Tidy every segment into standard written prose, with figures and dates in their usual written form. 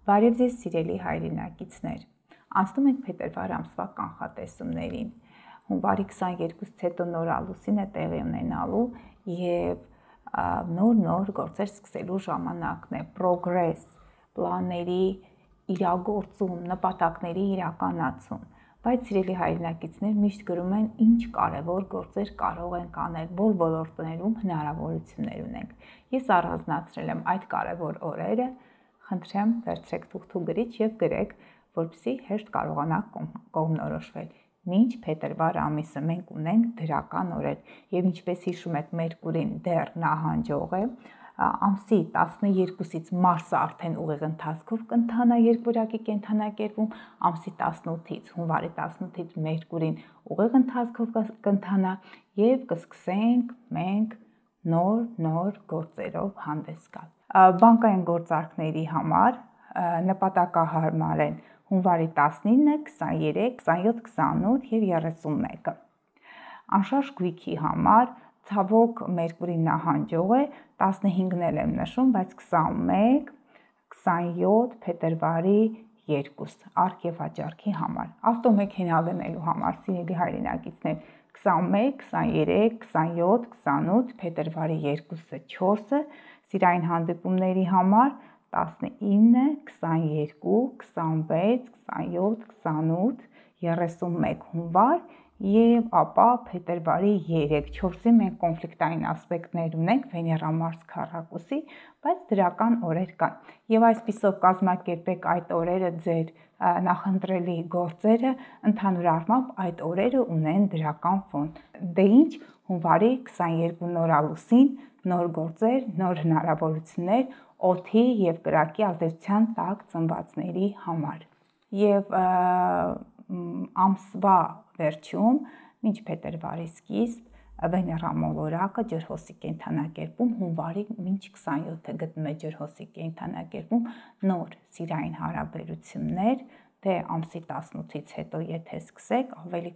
Բարև ձեզ սիրելի հայրենակիցներ, անցնում ենք փետրվար ամսվա կանխատեսումներին, հունվարի 22-ից հետո նոր ամուսին է տեղի ունենալու և նոր գործեր սկսելու ժամանակն է, պրոգրես, պլանների իրագործում, նպատակների իրականացում, բայց սիրելի հայրենակիցներ միշտ գրում են ինչ կարևոր գործեր կարող ենք անել, որ ոլորտներում հնարավորություններ ունենք։ Ես առանձնացրել եմ այդ կարևոր օրերը, խնդրեմ վերցրեք թուղթ ու գրիչ և գրեք, որպեսզի հեշտ կարողանաք կողմնորոշվել։ Մինչ փետրվար ամիսը մենք ունենք դրական օրեր և ինչպես հիշում եք Մերկուրին դեռ նահանջող է, ամսի 12-ից Մարսը արդեն ուղիղ ընթացքով կընթանա երկորակի կենդանակերպում, ամսի 18-ից հունվարի 18-ից Մերկուրին ուղիղ ընթացքով կընթանա և կսկսենք մենք նոր գործերով հանդես գալ։ Բանկային գործարքների համար նպատակահարմար են հունվարի 19, 23, 27, 28 և 31-ը։ Անշարժ գույքի համար ցավոք Մերկուրին նահանջող է, 15-ն էլ եմ նշում, բայց 21, 27 փետրվարի 2 արք և աճարքի համար։ Ավտոմեքենա գնելու համար սիրելի հայրենակիցներ 21, 23, 27, 28 փետրվարի 2-ը 4-ը, սիրային հանդիպումների համար 19, 22, 26, 27, 28, 31 հունվար և ապա փետրվարի 3, 4-ին մենք կոնֆլիկտային ասպեկտներ ունենք Վեներա Մարս քառակուսի, բայց դրական օրեր կան։ Եվ այսպիսով կազմակերպեք այդ օրերը ձեր նախընտրելի գործերը, ընդհանուր առմամբ այդ օրերը ունեն դրական ֆոն։ Դե ինչ, հունվարի 22 նոր ամուսին, նոր գործեր, նոր հնարավորություններ օդի և կրակի ազդեցության տակ ծնվածների համար։ Եվ ամսվա վերջում, մինչ փետրվարի սկիզբ, Վեներա մոլորակը ջրհոսի կենդանակերպում հունվարի մինչ 27-ը գտնում է ջրհոսի կենդանակերպում նոր սիրային հարաբերություններ, դե ամսի 18-ից հետո եթե սկսեք, ավելի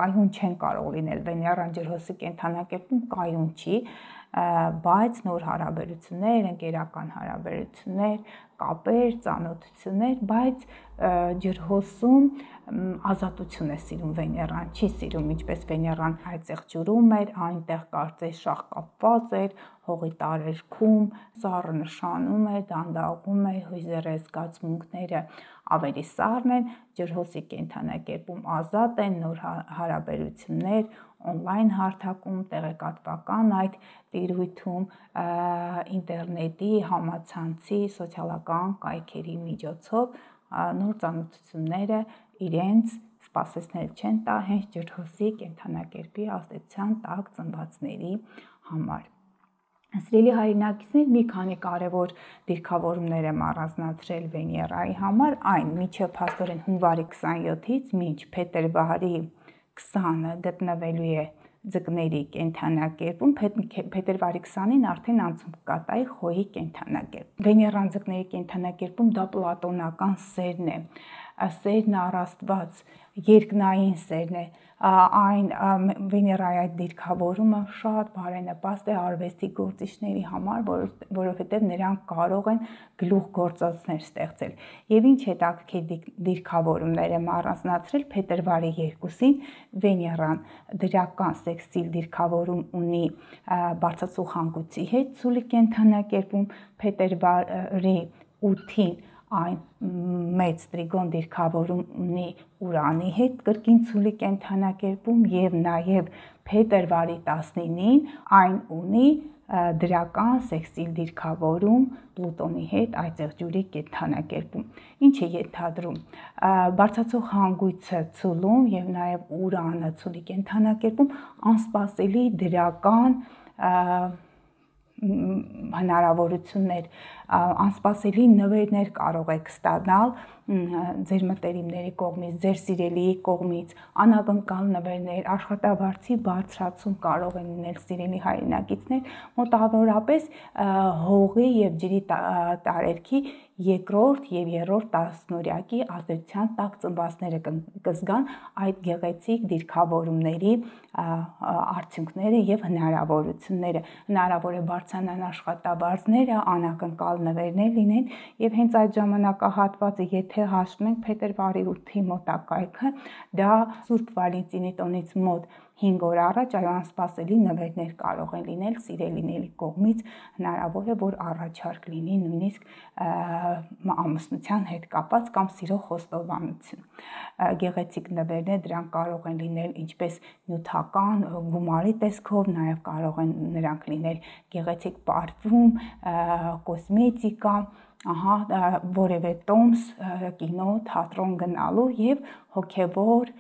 կայուն չեն կարող լինել, Վեներան ջրհոսի կենդանակերպում կայուն չի, բայց նոր հարաբերություններ, ընկերական հարաբերություններ, կապեր, ծանոթություններ, բայց ջրհոսում ազատություն է սիրում Վեներան, չի սիրում ինչպես Վեներան այծեղ ջրում էր, այնտեղ կարծես շաղ կապված էր, հողի տարերքում, սառը նշանում էր, դանդաղում էր, հույզերը, զգացմունքները ավելի սառն են, ջրհոսի կենդանակերպում ազատ են, նոր հարաբերություններ, օնլայն հարթակում, տեղեկատվական այդ տիրույթում, ինտերնետի, համացանցի, սոցիալական կայքերի միջոցով նոր ծանոթությունները իրենց սպասեցնել չեն տա հենց ջրհոսի կենդանակերպի ազդեցության տակ ծնվածների համար։ Սիրելի հայրենակիցներ, մի քանի կարևոր դիրքավորումներ եմ առանձնացրել Վեներայի համար, այն մինչև փաստորեն հունվարի 27-ից մինչ փետրվարի 20-ը գտնվելու է ձկների կենդանակերպում, փետրվարի 20-ին արդեն անցում կկատարի խոյի կենդանակերպ։ Վեներան ձկների կենդանակերպում դա պլատոնական սերն է, սերն առ Աստված, երկնային սերն է, այն Վեներայի այդ դիրքավորումը շատ բարենպաստ է արվեստի գործիչների համար, որովհետև նրանք կարող են գլուխգործոցներ ստեղծել։ Եվ ինչ հետաքրքիր դիրքավորումներ եմ առանձնացրել փետրվարի 2-ին Վեներան դրական սեքսիլ դիրքավորում ունի բարձրացող հանգույցի հետ ցուլի կենդանակերպում, փետրվարի 8-ին այն մեծ տրիգոն դիրքավորում ունի Ուրանի հետ կրկին ցուլի կենդանակերպում և նաև փետրվարի 19-ին այն ունի դրական սեքսիլ դիրքավորում Պլուտոնի հետ այծեղ ջուրի կենդանակերպում։ Ինչ է ենթադրում, բարձրացող հանգույցը ցուլում և նաև Ուրանը ցուլի կենդանակերպում անսպասելի դրական հնարավորություններ, անսպասելի նվերներ կարող եք ստանալ ձեր մտերիմների կողմից, ձեր սիրելիի կողմից, անակնկալ նվերներ, աշխատավարձի բարձրացում կարող են լինել սիրելի հայրենակիցներ, մոտավորապես հողի եւ ջրի տարերքի երկրորդ եւ երրորդ տասնօրյակի ազդեցության տակ ծնվածները կզգան այդ գեղեցիկ դիրքավորումների արդյունքները եւ հնարավորությունները։ Հնարավոր է բարձրանան աշխատավարձները, անակնկալ նվերներ լինեն եւ հենց այդ ժամանակահատվածը, եթե հաշվենք փետրվարի 8-ի մոտակայքը, դա Սուրբ Վալենտինի տոնից մոտ 5 օր առաջ անսպասելի նվերներ կարող են լինել սիրելիների կողմից, հնարավոր է որ առաջարկ լինի նույնիսկ ամուսնության հետ կապված կամ սիրո խոստովանություն։ Գեղեցիկ նվերներ դրանք կարող են լինել ինչպես նյութական գումարի տեսքով, նաև կարող են նրանք լինել գեղեցիկ պարֆում, կոսմետիկա, որևէ տոմս, կինո, թատրոն գնալու եւ հոգեվոր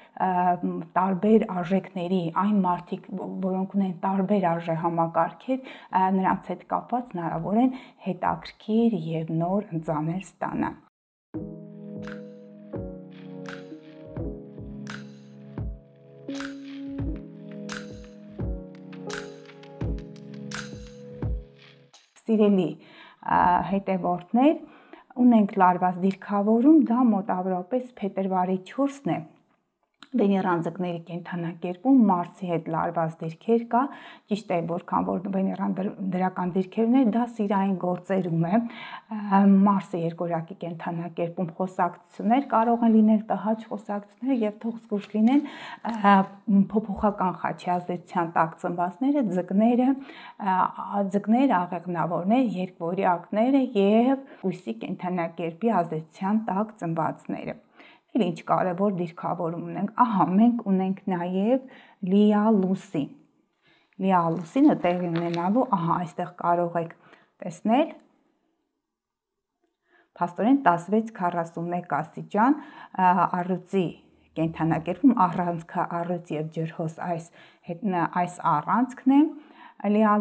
տարբեր արժեքների այն մարդիկ, որոնք ունեն տարբեր արժեհամակարգեր, նրանց հետ կապված հնարավոր են հետաքրքիր եւ նոր ընծաներ ստանալ։ Սիրելի հետևորդներ, ունենք լարված դիրքավորում, դա մոտավորապես փետրվարի 4-ն է։ Վեներան ձկների կենդանակերպում Մարսի հետ լարված դիրքեր կա, ճիշտ է, որքան որ Վեներան դրական դիրքեր ուներ, դա սիրային գործերում է։ Մարսը երկորյակի կենդանակերպում խոսակցություններ կարող են լինել, տհաճ խոսակցություններ եւ թող զգուշ լինեն փոփոխական խաչի ազդեցության տակ ծնվածները, ձկներ, աղեղնավորներ, երկվորյակները եւ Լույսի կենդանակերպի ազդեցության տակ ծնվածները։ Էլ ինչ կարևոր դիրքավորում ունենք, մենք ունենք նաև Լիա Լուսին։ Լիա Լուսինը տեղի ունենալու, այստեղ կարող եք տեսնել, փաստորեն 16-41 աստիճան առյուծի կենդանակերպում, առանցքը առյուծ եւ ջրհոս այս առանցքն է Լիա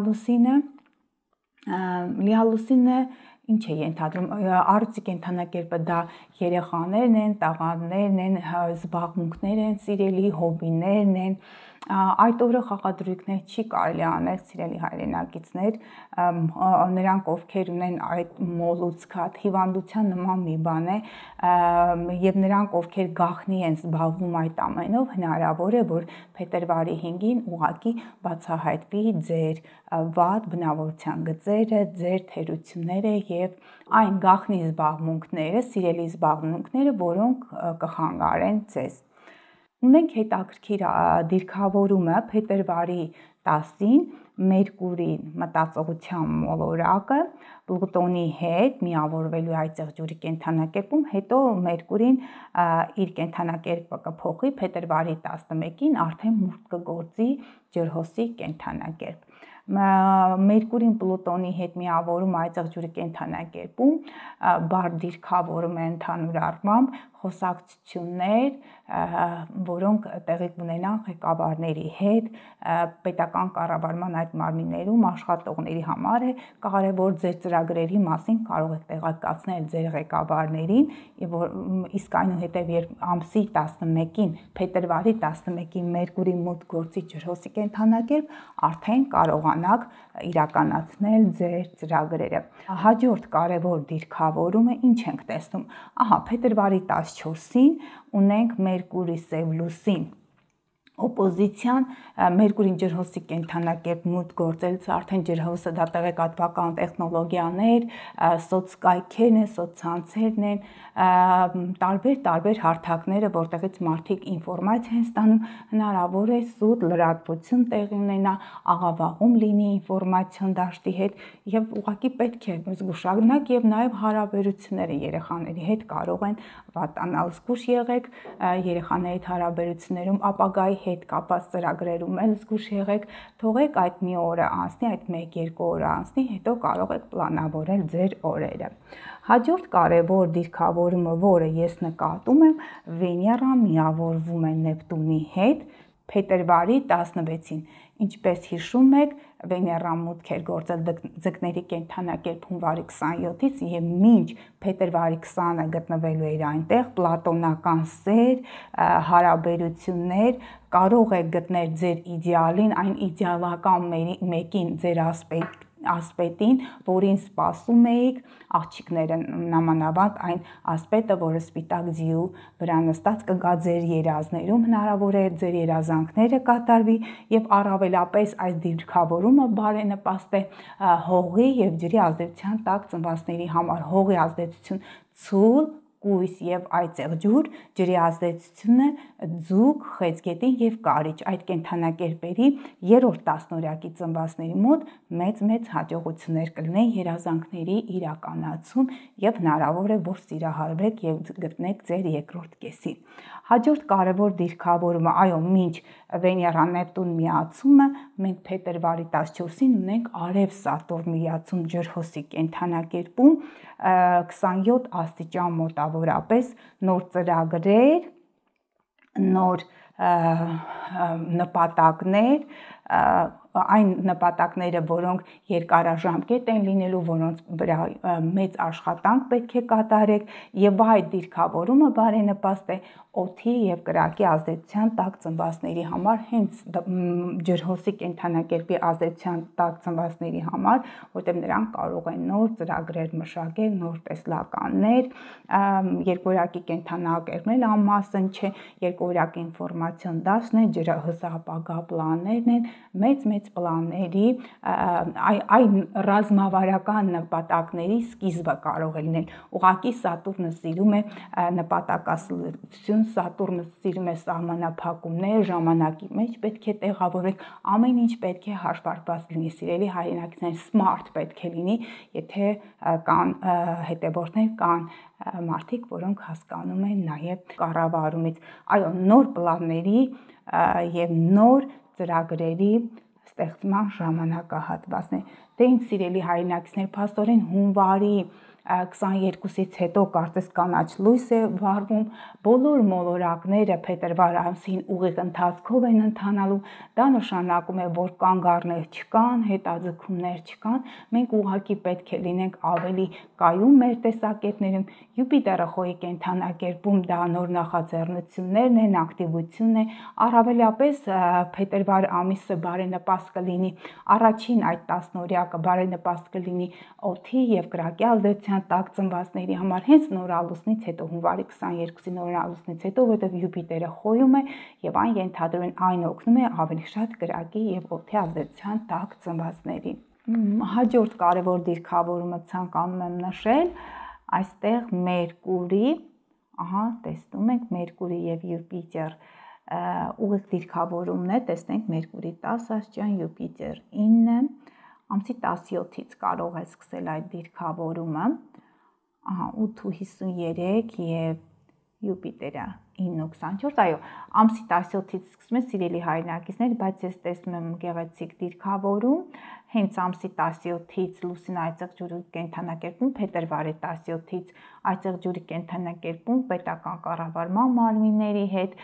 Լուսինը ինչ է ենթադրում, առյուծի կենդանակերպը դա երեխաներն են, տաղանդներն են, զբաղմունքներ են, սիրելի հոբիներն են, այդ օրը խաղադրույքներ չի կարելի անել սիրելի հայրենակիցներ, նրանք ովքեր ունեն այդ մոլուցքատ հիվանդության նման մի բան է եւ նրանք ովքեր գաղտնի են զբաղվում այդ ամենով, հնարավոր է որ փետրվարի 5-ին ուղղակի բացահայտվի ձեր վատ բնավորության գծերը, ձեր թերությունները եւ այն գաղտնի զբաղմունքները, սիրելի զբաղմունքները, որոնք կխանգարեն ձեզ։ Ունենք հետաքրքիր դիրքավորումը փետրվարի 10-ին Մերկուրին մտածողության մոլորակը Պլուտոնի հետ միավորվելու այդ ջուրի կենդանակերպում, հետո Մերկուրին իր կենդանակերպը կփոխի փետրվարի 11-ին արդեն մուտք կգործի ջրհոսի կենդանակերպ։ Մերկուրին Պլուտոնի հետ միավորում այդ ջուրի կենդանակերպում բարդ դիրքավորում է ընդհանուր առմամբ խոսակցություններ, որոնք տեղի կունենան ղեկավարների հետ, պետական կառավարման այդ մարմիններում աշխատողների համար է կարևոր ձեր ծրագրերի մասին կարող եք տեղեկացնել ձեր ղեկավարներին, իսկ այնուհետև երբ ամսի 11-ին, փետրվարի 11-ին Մերկուրի մուտք գործի ջրհոսի կենդանակերպ, արդեն կարողանաք իրականացնել ձեր ծրագրերը։ Հաջորդ կարևոր դիրքավորումը ինչ ենք տեսնում։ Փետրվարի 14-ին ունենք Մերկուրի Սև Լուսին օպոզիցիան, Մերկուրին ջրհոսի կենդանակերպ մուտք գործելուց արդեն ջրհոսը դա տեղեկատվական տեխնոլոգիաներ, սոցկայքերն են, սոցցանցերն են, տարբեր հարթակները, որտեղից մարդիկ ինֆորմացիա են ստանում, հնարավոր է սուտ լրատվություն տեղի ունենա, աղավաղում լինի ինֆորմացիոն դաշտի հետ եւ ուղղակի պետք է զգուշանալ եւ նաեւ հարաբերությունները երեխաների հետ կարող են վատանալ, զգուշ եղեք երեխաների հետ հարաբերություններում, ապագայի հետ կապված ծրագրերում էլ զգուշ եղեք, թողեք այդ մի օրը անցնի, այդ 1-2 օրը անցնի, հետո կարող եք պլանավորել ձեր օրերը։ Հաջորդ կարևոր դիրքավորումը, որը ես նկատում եմ, Վեներան միավորվում է Նեպտունի հետ փետրվարի 16-ին։ Ինչպես հիշում եք, Վեներան մուտք էր գործել ձկների կենդանակերպ հունվարի 27-ից եւ մինչ փետրվարի 20-ը գտնվելու էր այնտեղ պլատոնական սեր, հարաբերություններ, կարող եք գտնել ձեր իդեալին, այն իդեալական մեկին ձեր ասպետին, որին սպասում էիք, աղջիկները նամանավանդ այն ասպետը, որը սպիտակ ձիու վրա նստած կգա ձեր երազներում, հնարավոր է ձեր երազանքները կատարվի եւ առավելապես այս դիրքավորումը բարենպաստ է հողի եւ ջրի ազդեցության տակ ծնվածների համար, հողի ազդեցություն ցուլ կույս եւ այծեղ ջուր, ջրի ազդեցությունը ձուկ, խեցգետին եւ կարիճ։ Այդ կենդանակերպերի երրորդ տասնօրյակի ծնվածների մոտ մեծ հաջողություններ կլինեն երազանքների իրականացում եւ հնարավոր է որ սիրահարվեք եւ գտնեք ձեր երկրորդ կեսին։ Հաջորդ կարևոր դիրքավորումը, այո, մինչ Վեներա-Նեպտուն միացումը մենք փետրվարի 14-ին ունենք Արև-Սատուրն միացում ջրհոսի կենդանակերպում 27 աստիճան մոտավորապես, նոր ծրագրեր, նոր նպատակներ, այն նպատակները, որոնք երկարաժամկետ են լինելու, որոնց վրա մեծ աշխատանք պետք է կատարեք եւ այդ դիրքավորումը բարենպաստ է օդի եւ կրակի ազդեցության տակ ծնվածների համար, հենց ջրհոսի կենդանակերպի ազդեցության տակ ծնվածների համար, որտեղ նրանք կարող են նոր ծրագրեր մշակել, նոր տեսլականներ, երկորյակի կենդանակերպն անմասն չէ, երկորյակի ինֆորմացիոն դաշտն է, ջրահոսապագա պլաններն են, մեծ պլանների, այն ռազմավարական նպատակների սկիզբը կարող է լինել։ Ուղղակի Սատուրնը սիրում է նպատակասլություն, Սատուրնը սիրում է սահմանափակումներ, ժամանակի մեջ պետք է տեղավորվեք, ամեն ինչ պետք է հաշվարկված լինի, սիրելի հայրենակիցներ, smart պետք է լինի, եթե կան հետևորդներ, կան մարդիկ, որոնք հասկանում են նաև կառավարումից, այո, նոր պլանների եւ նոր ծրագրերի ստեղծման ժամանակահատվածն է։ Դե ինձ սիրելի հայրենակիցներ, փաստորեն հունվարի 22-ից հետո կարծես կանաչ լույս է վառվում, բոլոր մոլորակները փետրվար ամսին ուղիղ ընթացքով են ընթանալու, դա նշանակում է, որ կանգառներ չկան, հետաձգումներ չկան, մենք ուղղակի պետք է լինենք ավելի կայուն մեր տեսակետներում, Յուպիտերը խոյի կենդանակերպում դա նոր նախաձեռնություններն են, ակտիվությունն է, առավելապես փետրվար ամիսը բարենպաստ կլինի, առաջին այդ տասնօրյակը բարենպաստ կլինի օդի եւ կրակի ազդեցության տակ ծնվածների համար, հենց նորալուսնից հետո, հունվարի 22-ի նորալուսնից հետո, որտեղ Յուպիտերը խոյում է եւ այն ենթադրեն այն օգնում է ավելի շատ կրակի եւ օդի ազդեցության տակ ծնվածներին։ Հաջորդ կարևոր դիրքավորումը ցանկանում եմ նշել, այստեղ Մերկուրի, ահա տեսնում եք Մերկուրի եւ Յուպիտեր ուղիղ դիրքավորումն է, տեսնենք Մերկուրի 10 աստիճան, Յուպիտեր 9, ամսի 17-ից կարող է սկսել այդ դիրքավորումը, 8:53 եւ Յուպիտերը 9:24, այո, ամսի 17-ից սկսում է սիրելի հայրենակիցներ, բայց ես տեսնում եմ գեղեցիկ դիրքավորում, հենց ամսի 17-ից լուսին այծեղ ջուրի կենդանակերպում, փետրվարի 17-ից այծեղ ջուրի կենդանակերպում պետական կառավարման մարմինների հետ,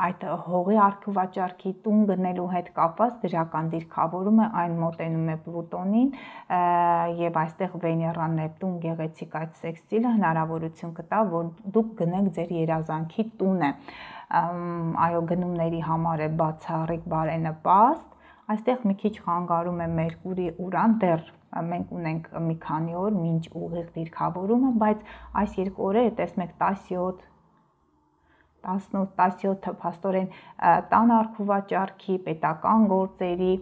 այդ հողի առքուվաճառքի տուն գնելու հետ կապված դրական դիրքավորումը, այն մոտենում է Պլուտոնին եւ այստեղ Վեներան Նեպտուն գեղեցիկ այդ սեքստիլը հնարավորություն կտա, որ դուք գնեք ձեր երազանքի տունը, այո, գնումների համար է բացառիկ բարենպաստ, այստեղ մի քիչ խանգարում է Մերկուրի Ուրան, դեռ մենք ունենք մի քանի օր մինչ ուղիղ դիրքավորումը, բայց այս երկու օրերը տեսնում եք 17, 18-17-ը փաստորեն տան առքուվաճառքի, պետական գործերի,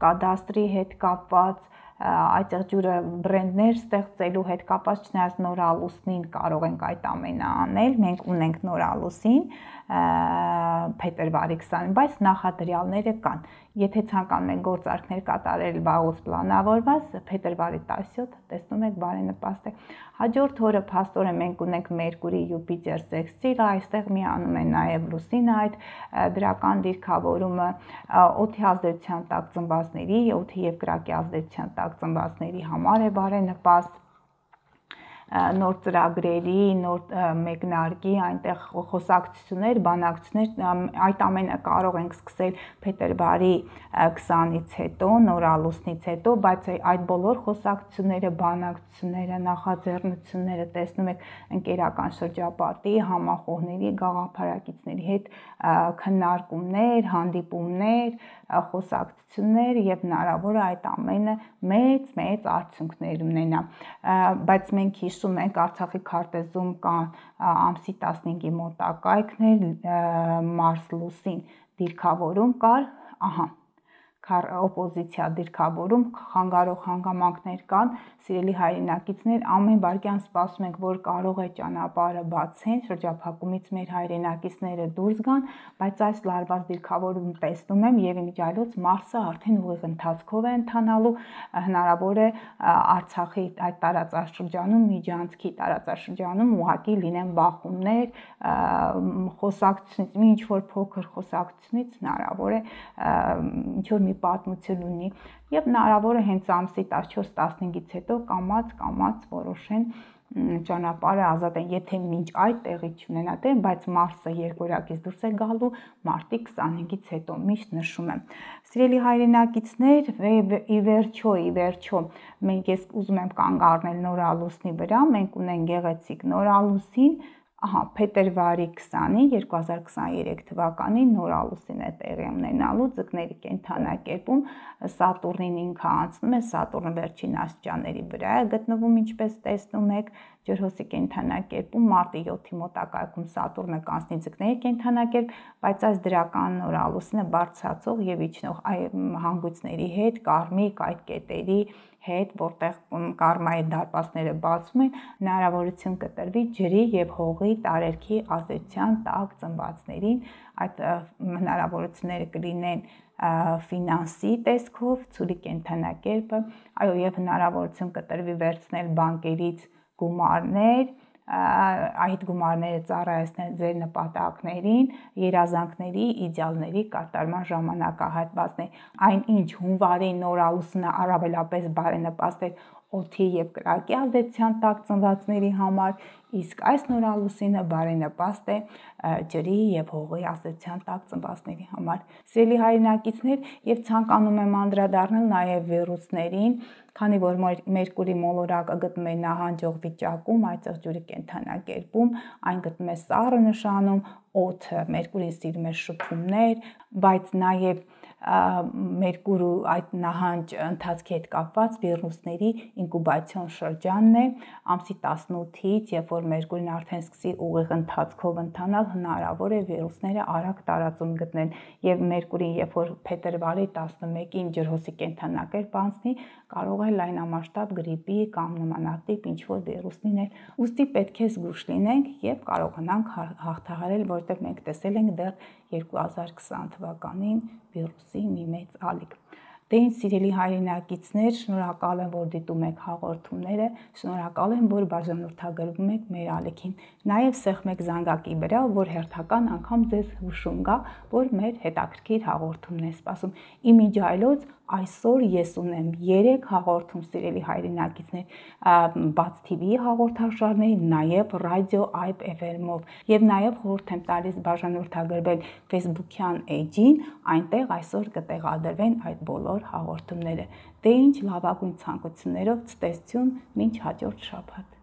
կադաստրի հետ կապված, այծեղ ջուրը բրենդներ ստեղծելու հետ կապված, չնայած նորալուսնին կարող ենք այդ ամենը անել, մենք ունենք նորալուսին փետրվարի 20-ին, բայց նախադրյալները կան, եթե ցանկանում եք գործարքներ կատարել վաղուց պլանավորված, փետրվարի 17 տեսնում եք բարենպաստ է։ Հաջորդ օրը փաստորեն մենք ունենք Մերկուրի Յուպիտեր սեքստիլ, այստեղ միանում է նաև լուսինը այդ դրական դիրքավորումը, օդի ազդեցության տակ ծնվածների, օդի եւ կրակի ազդեցության տակ ծնվածների համար է բարենպաստ։ նոր ծրագրերի, նոր մեկնարկի, այնտեղ խոսակցություններ, բանակցություններ, այդ ամենը կարող ենք սկսել փետրվարի 20-ից հետո, նոր ամուսնից հետո, բայց այդ բոլոր խոսակցությունները, բանակցությունները, նախաձեռնությունները տեսնում եք ընկերական շրջապատի, համախոհների, գաղափարակիցների հետ քննարկումներ, հանդիպումներ, խոսակցություններ եւ հնարավոր է այդ ամենը մեծ արդյունքներ ունենա, բայց մենք հիշում ենք Արցախի քարտեզում կան ամսի 15-ի մոտակայքներ, մարս-լուսին դիրքավորում կար, օպոզիցիա դիրքավորում, խանգարող հանգամանքներ կան, սիրելի հայրենակիցներ, ամեն վայրկյան սպասում ենք, որ կարող է ճանապարհը բացեն, շրջափակումից մեր հայրենակիցները դուրս գան, բայց այս լարված դիրքավորում տեսնում եմ եւ իմիջիայլոց Մարսը արդեն ուղիղ ընթացքով է ընթանալու, հնարավոր է Արցախի այդ տարածաշրջանում, Միջանցքի տարածաշրջանում ուղղակի լինեն բախումներ, խոսակցությունից, ինչ որ փոքր խոսակցությունից հնարավոր է ինչ որ մի պատմություն ունի եւ հնարավոր է հենց ամսի 14-15-ից հետո կամաց որոշեն ճանապարհը ազատեն, եթե մինչ այդ տեղի չունենա դեմ, բայց Մարսը երկորակից դուրս է գալու մարտի 25-ից հետո, միշտ նշում եմ։ Սիրելի հայրենակիցներ, ի վերջո, մենք ես ուզում եմ կանգ առնել նոր ամուսնի վրա, մենք ունենք գեղեցիկ նոր ամուսին, փետրվարի 20-ին 2023 թվականին նոր ամուսին է տեղի ունենալու ձկների կենդանակերպում, Սատուրնին ինքը անցնում է, Սատուրնը վերջին աստիճանների վրա է գտնվում, ինչպես տեսնում եք, ջրհոսի կենդանակերպում մարտի 7-ի մոտակայքում Սատուրնը կանցնի ձկների կենդանակերպ, բայց այս դրական նոր ամուսինը բարձրացող եւ իջնող հանգույցների հետ, կարմիկ այդ կետերի հետ, որտեղ կարմայի դարպասները բացվում են, հնարավորություն կտրվի ջրի եւ հողի տարերքի ազդեցության տակ ծնվածներին, այդ հնարավորությունները կլինեն ֆինանսի տեսքով, ցուրի կենդանակերպը, եւ հնարավորություն կտրվի վերցնել բանկերից գումարներ, այդ գումարները ծառայեցնել ձեր նպատակներին, երազանքների, իդեալների կատարման ժամանակահատվածներ, այն ինչ հունվարի նոր ամուսինը առավելապես բարենպաստ է օդի եւ կրակի ազդեցության տակ ծնվածների համար, իսկ այս նոր ամուսինը բարենպաստ է ջրի եւ հողի ազդեցության տակ ծնվածների համար։ Սիրելի հայրենակիցներ, եւ ցանկանում եմ անդրադառնալ նաեւ վիրուսներին, քանի որ Մերկուրի մոլորակը գտնվում է նահանջող վիճակում, այծեղ ջուրի կենդանակերպում, այն գտնվում է սառը նշանում, օդը Մերկուրին սիրում է շփումներ, բայց նաեւ Մերկուրու այդ նահանջ ընթացքի հետ կապված վիրուսների ինկուբացիոն շրջանն է, ամսի 18-ից, երբ որ Մերկուրին արդեն սկսի ուղիղ ընթացքով ընթանալ, հնարավոր է վիրուսները արագ տարածում գտնեն եւ Մերկուրին, երբ որ փետրվարի 11-ին ջրհոսի կենդանակերպ անցնի, կարող է լայնամասշտաբ գրիպի կամ նմանատիպ ինչ որ վիրուս լինել։ Ուստի պետք է զգույշ լինենք եւ կարողանանք հաղթահարել, որտեղ մենք տեսել ենք դեռ 2020 թվականին վիրուսի մի մեծ ալիք։ Դե ինձ սիրելի հայրենակիցներ, շնորհակալ եմ, որ դիտում եք հաղորդումները, շնորհակալ եմ, որ բաժանորդագրվում եք մեր ալիքին։ Նաև սեղմեք զանգակի վրա, որ հերթական անգամ ձեզ հուշում գա, որ մեր հետաքրքիր հաղորդումն է սպասում։ Իմիջիայլոց այսօր ես ունեմ 3 հաղորդում, սիրելի հայրենակիցներ, Բաց TV-ի հաղորդաշարների, նաև ռադիո Այբ FM-ով, եւ նաև խորհուրդ եմ տալիս բաժանորդագրվել Facebook-յան էջին, այնտեղ այսօր կտեղադրվեն այդ բոլոր հաղորդումները։ Դե ինչ լավագույն ցանկություններով ցտեսություն, մինչ հաջորդ շաբաթ։